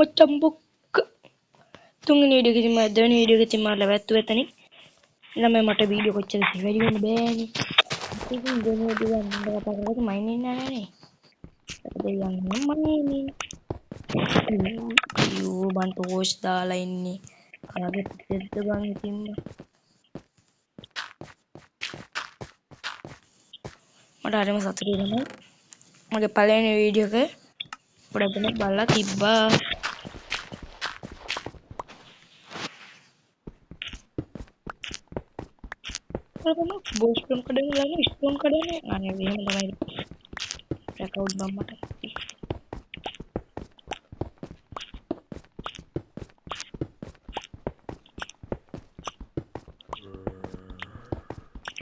macam buka තුන්වෙනි video එකකින් මම දෙවෙනි වීඩියෝ එකකින් මම ලැබැත්තු එතනින් ළමයි මට වීඩියෝ කොච්චර වැඩි වෙන්න බෑනේ ඉතින් දෙවෙනි වීඩියෝ එක මම කතා කරලා මයින් ඉන්නේ නැහනේ දෙවියන් නම් මයින් යෝ බන් ටෝච් දාලා ඉන්නේ කාගේ පිටේද බං ඉතින් මට හරිම සතුටුයි තමයි මගේ පළවෙනි වීඩියෝ එක ගොඩක් දෙනෙක් බලලා තිබ්බා කරනවා බෝස් ෆ්‍රම් කඩන ළඟ ස්ටෝන් කඩන අනේ එහෙම තමයි රෙකවුඩ් බම් මට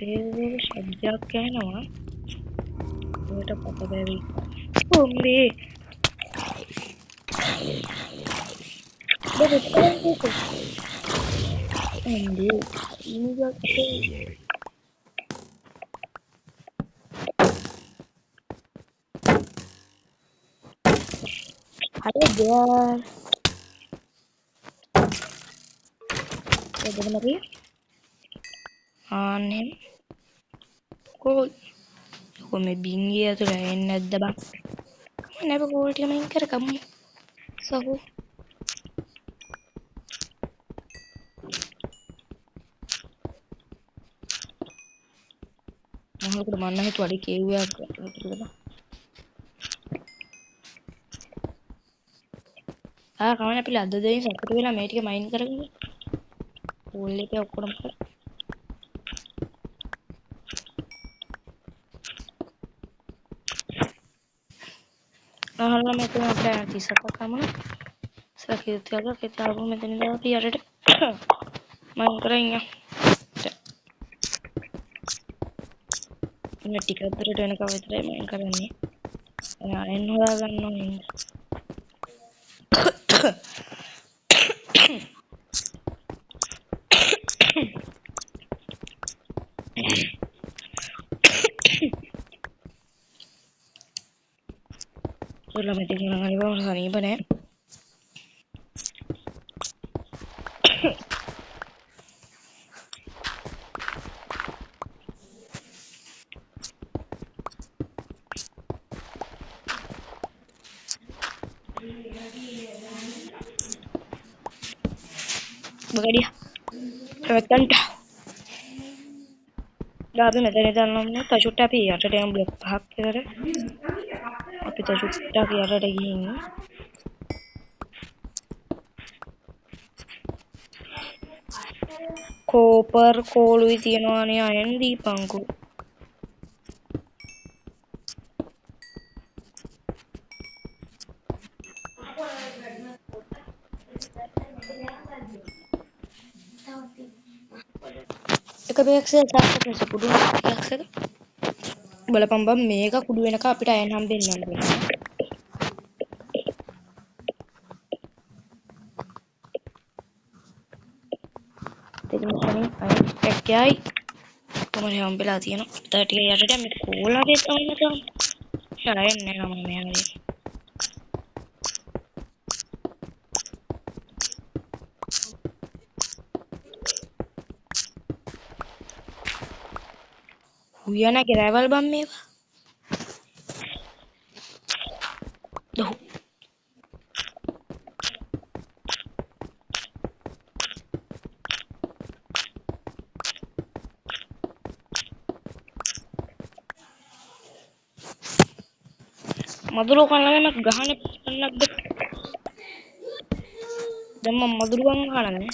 ඒ ශබ්දයක් ඇහෙනවා ඒකට පත බැවි කොම්බේ බබ අම්බේ ඉනිගත්තේ Hello there. Udah bener ya? Aneh. Kok may bingi atau lain ada bang? Kenapa kau dia main kar kamu? Sahu. Mahal ko mana itu ada kewa gitu. Kawan apa ada deh satu tuh lah main main kar kamu. Boleh ke aku nampak. Nah, lah मैं तुम्हें अपने kisah kok kamu sakit jaga kita album itu nih tapi ada deh main kerennya ini tiga terus dengan kau itu main kerennya ya ini lah kan main Sudah lama tidak ngangali bang rasanya ini bener Baga dia lewat kanta Gabi මෙතන දාන්නම් නේ තචුට්ට අපි යටට යම් block පහක් විතර අපි තචුට්ට අපි යටට ගිහින් කෝපර් කෝලුයි තියනවානේ අයන් දීපංකු එක බෑග්ස් එකක් සාර්ථක කුඩු බෑග්ස් එක බලපන් බම් මේක කුඩු වෙනක අපිට අයන් හම්බෙන්න ඕනේ ඉතින් මෙතනින් අයන් එකයි කොහමද හම්බෙලා තියෙනවා 30 යටට මේ කෝලාගේ තමයි නැතනම් ෂායන් නෑ මම මෙයාගේ උයන ග්‍රැවල් බම් මේවා දහු මදුරු කනගෙන ගහන්නේ පන්නක්ද දැන් මම මදුරුවන් කනන්නේ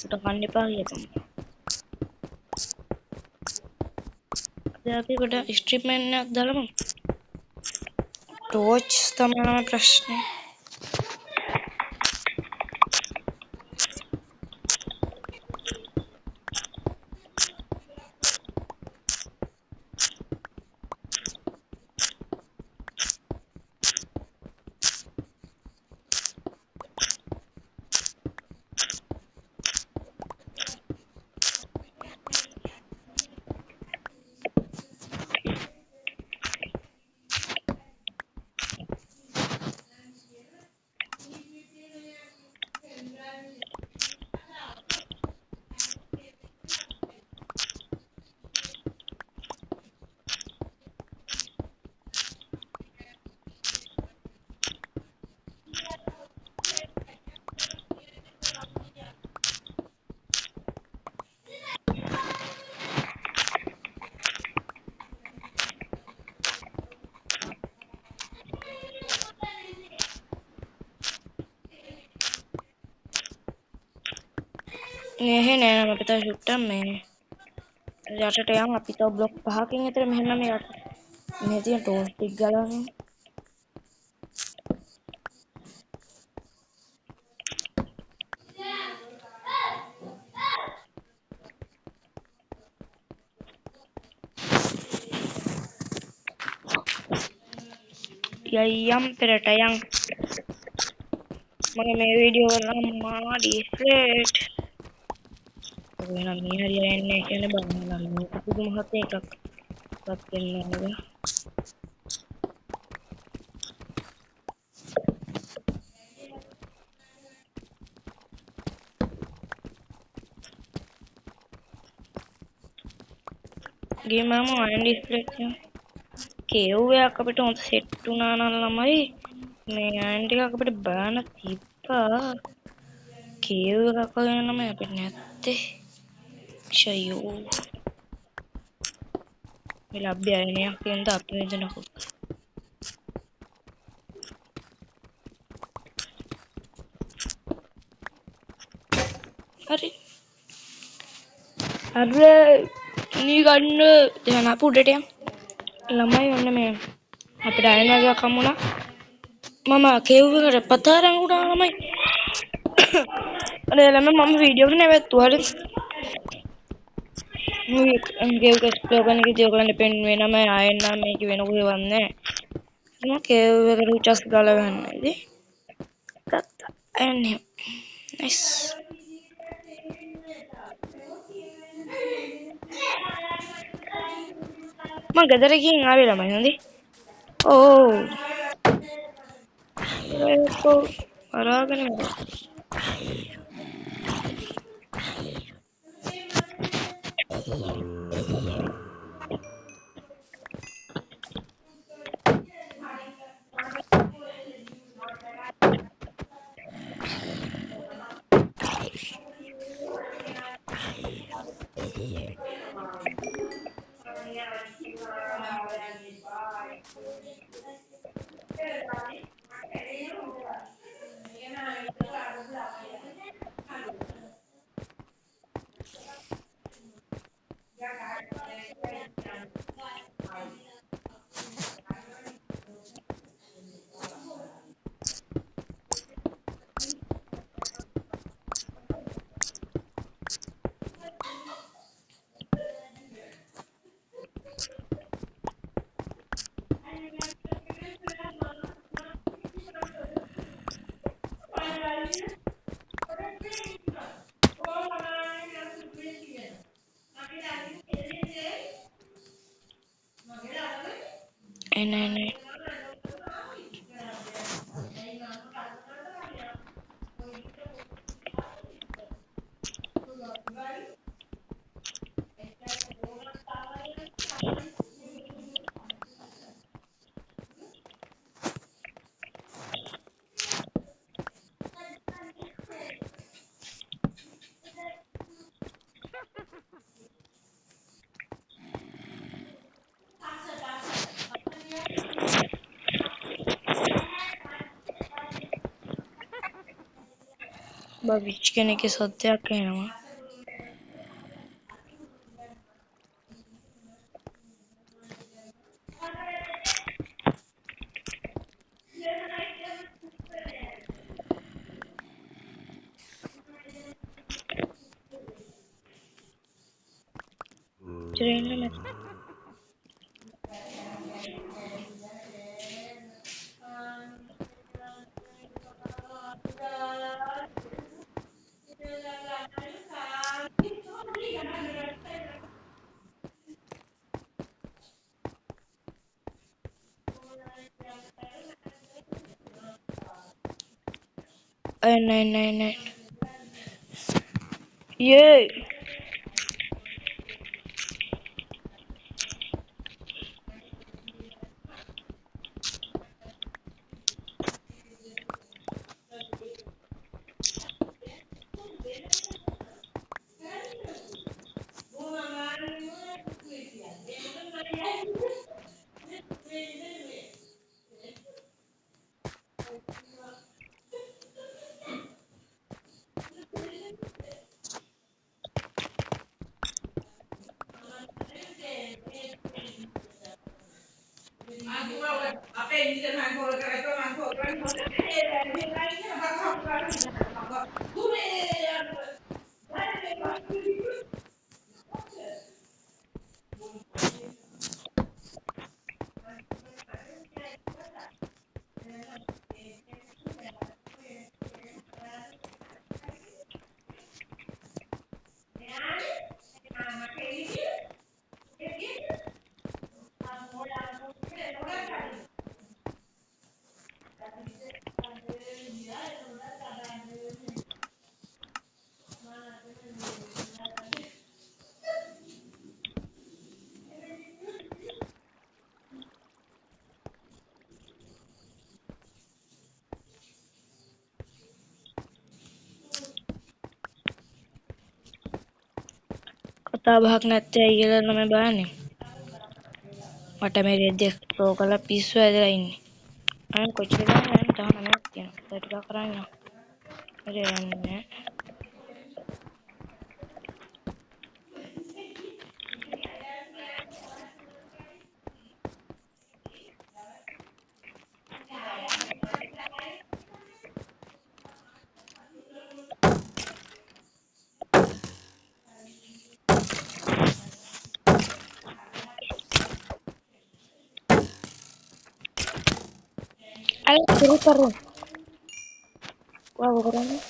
උට කන්න එපා කියපන් දැන් අපි කොට ස්ට්‍රිප්මෙන්ට් එකක් දාලම ටෝච් තමයි ප්‍රශ්නේ Nggak nih, apa kita sudah me. යට යන් අපි තව බ්ලොක් 5කින් විතර මෙහෙම යට. මේ තියෙන ටෝස් ටික ගලවන්න. යම් පෙරට යම් මගේ මේ වීඩියෝ වල අම්මා ඩිස්ප්ලේට් වෙන මේ හරිය එන්නේ කියන්නේ බලන්න මේක පුදුම හත් එකක් පත් වෙනවා. ගේමම අයන් ඩිස්ප්ලේට් කේව්වයක් අපිට හොඳ සෙට් වුණා නම් ළමයි මේ අයන් ටික අපිට බාන තිබ්බා කේව් එකක් වගේ නම් අපිට නැත්තේ ෂයෝ මේ ලැබ්බේ අයනයක් කියන ද අපි වෙනදනකො හරි අර නී ගන්න දැන් අපු උඩට යන් ළමයි ඔන්න මේ අපිට අයන වගේක් හම්බුණා මම කේව් එකට පතරන් උඩා ළමයි අනේ ළමයි මම වීඩියෝ එක නැවැත්තුවා හරි කේව් එක එක්ස්ප්ලෝර් කරන එක ඉතින් ඔයගලන්ට පෙන්නුවේ නම ආයෙත් නම් මේක වෙන කොහෙවත් නැහැ මම කේව් එකට උචස් ගලවන්න ඉතින් ගත්තා එන්නේ නයිස් මම ගෙදර ගිහින් ආවේ ළමයි හොඳේ ඕ ඒක අරගෙන එනේ බබිච් කෙනෙක්ගේ සද්දයක් එනවා ට්‍රේන් එක එන්නේ යේ කතා බහක් නැත්තේ ඇයි කියලා ළමයි බලන්නේ. මට මේ රෙද්දේ ස්ක්‍රෝල් කරලා පිස්සු ඇදලා ඉන්නේ. අනේ කොච්චර ගානක් යන්න 19ක් තියෙනවා. ඒක ටිකක් කරන් යන්න. හරි යන්නේ. අය කරු. Wah, කරන්නේ.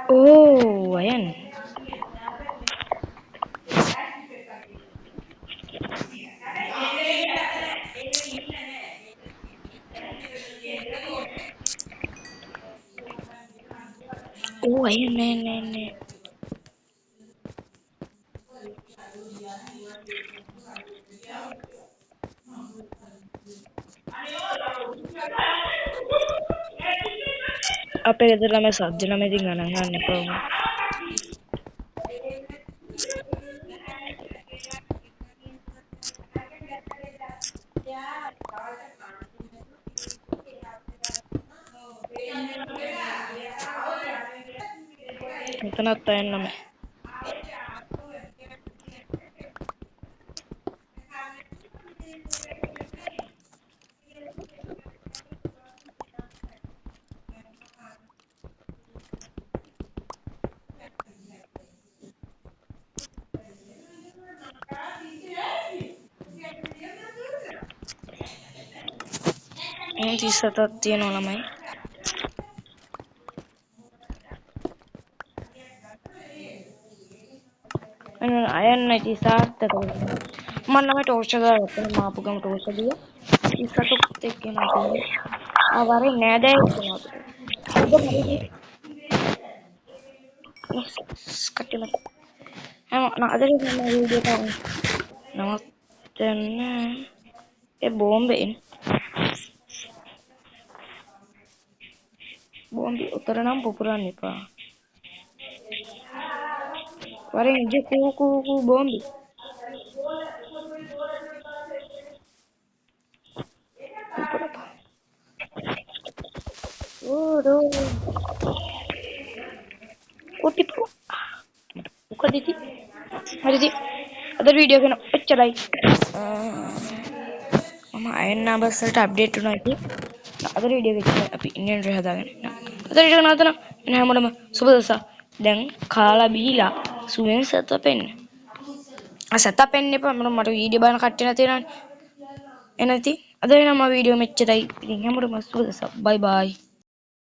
Oh, ayan. Oh, ayan, ayan, ayan, ayan. අපේ ගෙදර ළමයි සද්ද ළමයි ඉතින් ගණන් ගන්න එපා. මෙතනත් අයන්න ළමයි. මේ 37ක් තියෙනවා ළමයි. අයන්න 37ක. මම ළමයි ටෝච් එක ගත්තා. මාපු ගම ටෝච් එක දිය. 37කුත් එක්ක එනවා. ආ වරේ නෑදෑයෙක් එනවා. කට්ටියම හැම අද මම වීඩියෝ කරන්නේ. නවත්තන්න ඒ බෝම්බෙන් බෝම්බි උතර නම් පුපුරන්න එපා. වරෙන් ඉජ කූ බෝම්බි. පුපුරපා. ඕ කොටිපු. මොකද ඉති? හරිද? අද වීඩියෝ කරන ඔච්චරයි. මම අයන්න බස් වලට අප්ඩේට් වුණා ඉතින්. අද වීඩියෝ එකේ අපි ඉන්දියන් රේ හදාගෙන ඉන්නවා. අද වීඩියෝ එක නවත්තන. එන හැමෝටම සුබ දවසක්. දැන් කාලා බීලා සුවෙන් සතපෙන්න. සතපෙන්න එපා මට වීඩියෝ බලන කට්ටිය නැති වෙනවනේ. එන ඉතින් අද වෙනම වීඩියෝ මෙච්චරයි. ඉතින් හැමෝටම සුබ දවසක්. බයි බයි.